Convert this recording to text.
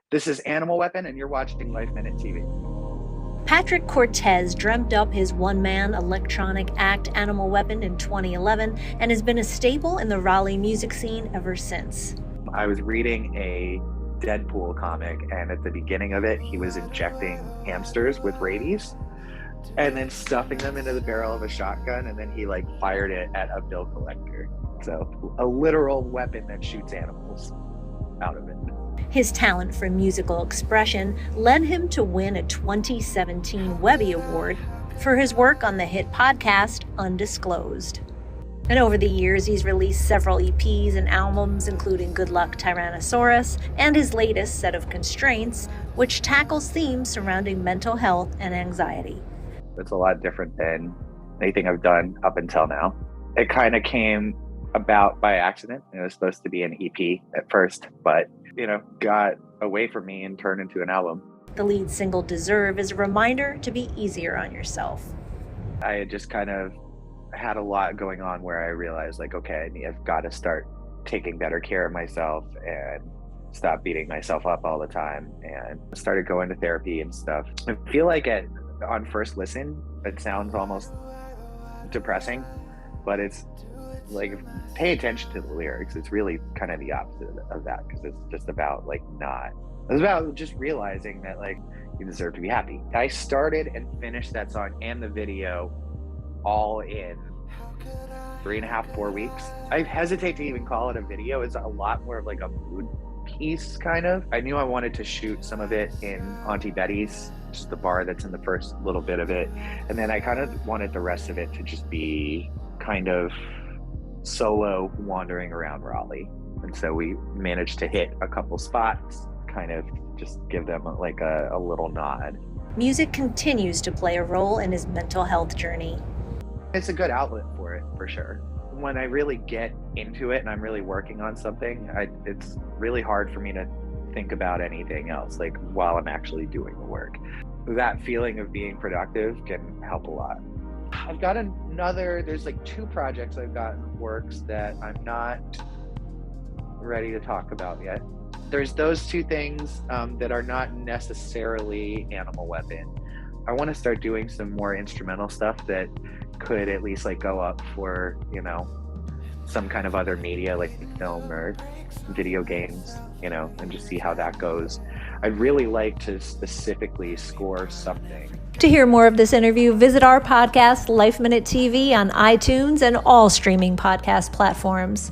This is Animalweapon, and you're watching LifeMinute TV. Patrick Cortes dreamt up his one-man electronic act Animalweapon in 2011 and has been a staple in the Raleigh music scene ever since. I was reading a Deadpool comic, and at the beginning of it, he was injecting hamsters with rabies and then stuffing them into the barrel of a shotgun, and then he fired it at a bill collector. So a literal weapon that shoots animals out of it. His talent for musical expression led him to win a 2017 Webby Award for his work on the hit podcast Undisclosed. And over the years, he's released several EPs and albums, including Good Luck Tyrannosaurus and his latest set of Constraints, which tackles themes surrounding mental health and anxiety. It's a lot different than anything I've done up until now. It kind of came about by accident. It was supposed to be an EP at first, but got away from me and turned into an album. The lead single, Deserve, is a reminder to be easier on yourself. I had just kind of had a lot going on where I realized, okay, I've got to start taking better care of myself and stop beating myself up all the time, and started going to therapy and stuff. I feel like on first listen, it sounds almost depressing, but it's pay attention to the lyrics. It's really kind of the opposite of that, because it's just about it's about just realizing that you deserve to be happy. I started and finished that song and the video all in 3.5, 4 weeks. I hesitate to even call it a video. It's a lot more of a mood piece, kind of. I knew I wanted to shoot some of it in Auntie Betty's, just the bar that's in the first little bit of it, and then I kind of wanted the rest of it to just be kind of solo wandering around Raleigh. And so we managed to hit a couple spots, kind of just give them a little nod. Music continues to play a role in his mental health journey. It's a good outlet for it, for sure. When I really get into it and I'm really working on something, it's really hard for me to think about anything else while I'm actually doing the work. That feeling of being productive can help a lot. I've got there's 2 projects I've got in works that I'm not ready to talk about yet. There's those 2 things that are not necessarily Animalweapon. I want to start doing some more instrumental stuff that could at least go up for, some kind of other media like film or video games, and just see how that goes. I'd really like to specifically score something. To hear more of this interview, visit our podcast, LifeMinute TV, on iTunes and all streaming podcast platforms.